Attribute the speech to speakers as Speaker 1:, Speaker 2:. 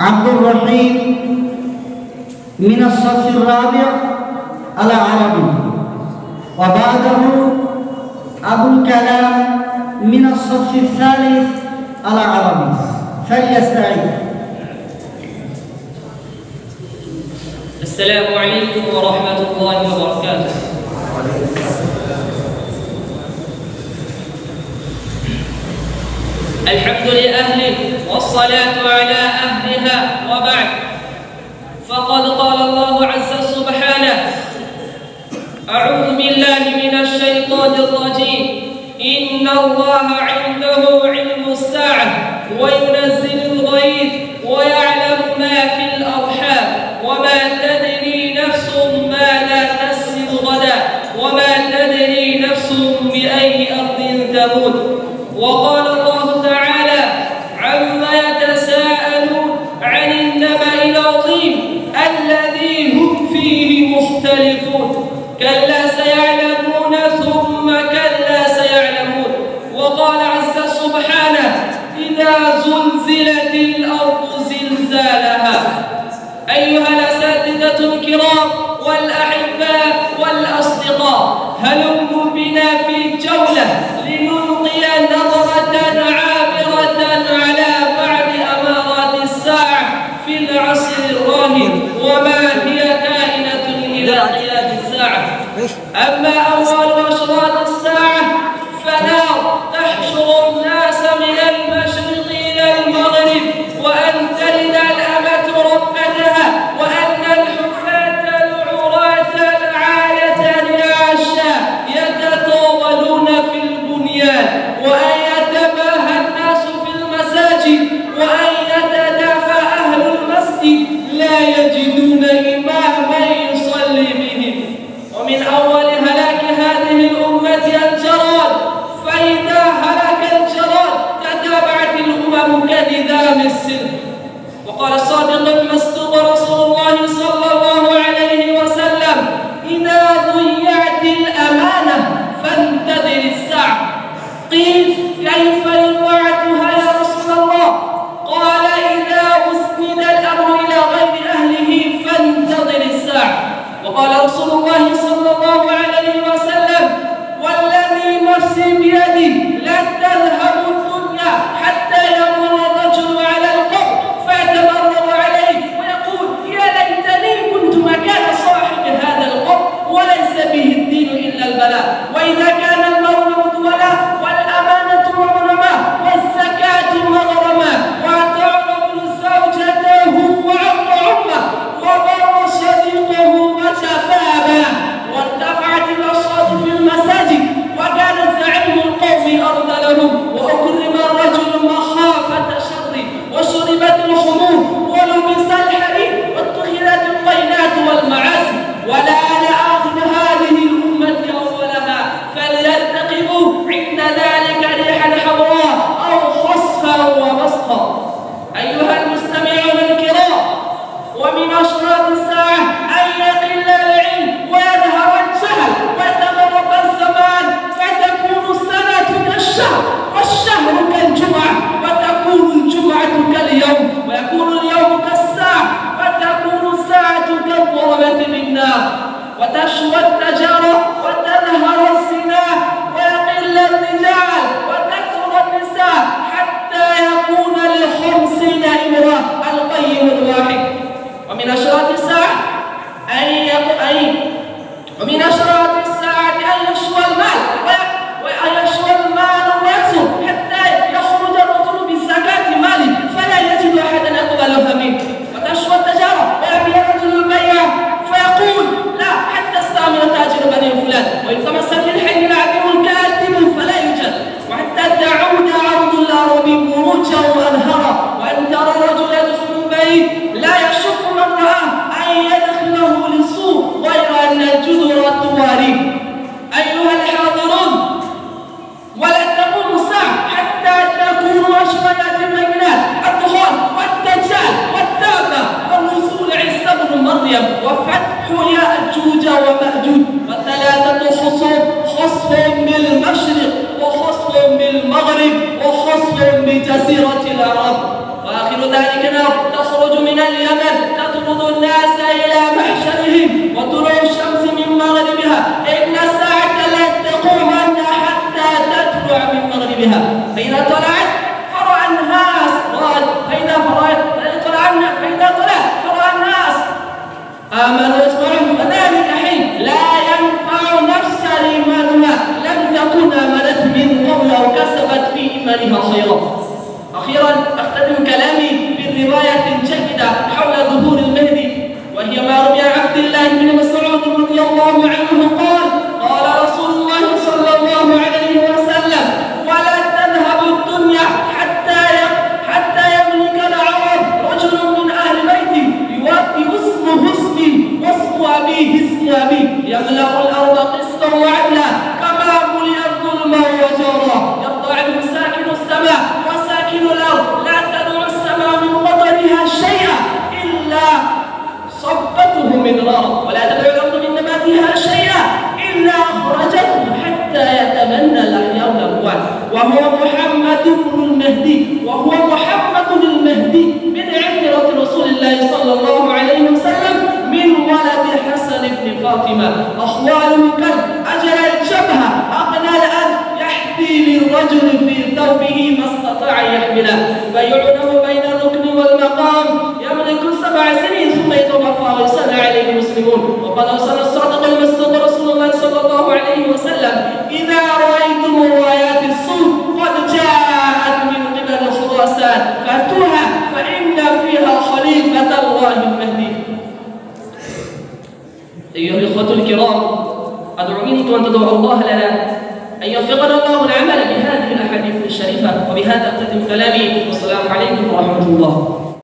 Speaker 1: عبد الرحيم من الصف الرابع العربي، وبعده أبو الكلام من الصف الثالث العربي، فليستعد.
Speaker 2: السلام عليكم ورحمة الله وبركاته. الحمد لأهله والصلاة على أهلها، وبعد، فقد قال الله عز سبحانه: أعوذ بالله من الشيطان الرجيم، إن الله عنده علم الساعة وينزل الغيث ويعلم ما في الأرحام وما تدري نفس ماذا تكسب غدا وما تدري نفس بأي أرض تموت. وقال الله تعالى: عما يتساءلون عن النبأ العظيم الذي هم فيه مختلفون، كلا سيعلمون ثم كلا سيعلمون. وقال عز سبحانه: إذا زلزلت الأرض زلزالها. أيها الأساتذة الكرام والأحباء والأصدقاء، هلموا بنا في جولة لنلقي نظرة عابرة على بعض أمارات الساعة في العصر الراهن وما هي كائنة إلى قيام الساعة. أما أول أشراط الساعة فنار تحشر الناس من المشرق إلى المغرب، وأن تلد الأمة ربتها، وأن الحفاة العراة العالة العشاء يتطاولون في البنيان، وأن يتباهى الناس في المساجد، وأن يتدافى أهل المسجد لا يجدون إماما يصلي بهم. ومن أول هلاك هذه الأمة الجراد، فإذا هلك الجراد تتابعت الأمم كنظام السلم. وقال الصادق المصدوق رسول الله صلى الله عليه وسلم: إذا ضيعت الأمانة فانتظر الساعة. قيل: كيف يضاعتها يا رسول الله؟ قال: إذا أسند الأمر إلى غير أهله فانتظر الساعة. وقال رسول الله صلى الله عليه وسلم: والذي نفسي بيده لا تذهب الدنيا حتى يمر الرجل على القبر فيتمرغ عليه ويقول: يا ليتني كنت مكان صاحب هذا القبر وليس به الدين إلا البلاء. وإذا كان المرء مدولا والأمانة مغرما والزكاة مغرما واعتق الرجل زوجته وعق أمه وبر صديقه وشفابه وارتفعت الأصوات في المساجد وكان زعيم القوم أرض لهم وأكرم الرجل مخافة شره وشربت الخمور ولبس الحرير واتخذت الطينات والمعازي، والآن آخر هذه الأمة أولها فليرتقبوا عند ذلك ريحا حمراء أو خصفا ومسخا. أيها المستمعون الكرام، ومن أشراط الساعة أن يقل العلم ويظهر الجهل ويتغرب الزمان فتكون السنة كالشهر والشهر كالجمعة وتكون الجمعة كاليوم ويكون اليوم كالساعة وتكون الساعة كالضربة بالنار، وتشوى التجارة وتظهر الزنا ويقل الرجال وتكثر النساء حتى يكون ل50 امرأة القيم الواحد. ومن أشراط الساعة أن يشوى المال ويكثر حتى يخرج الرجل بالزكاة ماله فلا يجد أحدا يقبلها منه، وتشوى التجارة ويبيع الرجل البيع فيقول: لا، حتى استعمل تاجر بني فلان، وإن تمسك في الحي العظيم الكاتب فلا يوجد، وحتى تعود عرض الأرض مروجا وأنهارا، وأن ترى الرجل يدخل بيت لا يشك من رآه أن يدخله لسوء غير أن الجدر تواريه. أيها الحاضرون، ولا تقوم الساعة حتى تكون أشريات البينات: الدخان والدجال والدابة والنزول عيسى بن مريم وفتح يأجوج ومأجوج، وثلاثة خصوم: خصف بالمشرق وخصف بالمغرب وخصف بجزيرة العرب. وآخر ذلك نار تخرج من اليمن تطرد الناس إلى محشرهم وطلوع الشمس من مغربها إن الساعة لن تقومن حتى تطلع من مغربها فإذا طلعت فرأى الناس فإذا طلعت فرأى الناس آمنوا يسمعون فذلك حين لا ينفع نفسا إيمانها لم تكن آمنت من قبل أو كسبت في إيمانها خيرا. أخيرا أختتم كلامي برواية جيدة حول ظهور المهدي وهي ما روي عن عبد الله بن مسعود رضي الله عنه قال رسول الله صلى الله عليه وسلم ولا تذهب الدنيا حتى يملك العرب رجل من أهل بيتي يوافي اسمه اسمي واسم أبيه اسم أبي يملأ الأرض قسطا وعدلا كما ملئت ظلما وجورا يطلع ساكن السماء وساكن الأرض لا تدع السماء من مطرها شيئا إلا صبته مدرارا ولا تدع الأرض من نباتها شيئا إلا أخرجته حتى يتمنى الأحياء الأموات وهو محمد المهدي من عترة رسول الله صلى الله عليه وسلم من ولد حسن بن فاطمة أخواله كالأجل الجبهة أقنى الأنف يحثي للرجل في ثوبه ما استطاع يحمله فيعلم بين الركن والمقام يملك 7 سنين ثم يتوفى ويصلى عليه المسلمون وقد أرسل الصادق المصدوق رسول الله صلى الله عليه وسلم إذا رأيتم رايات الصوت قد جاءت من قبل خراسان فأتوها فإن فيها خليفة الله المهدي. أيها الإخوة الكرام أدعو منكم أن تدعوا الله لنا أن يوفقنا الله العمل بهذه الأحاديث الشريفة وبهذا أختتم كلامي والسلام عليكم ورحمة الله.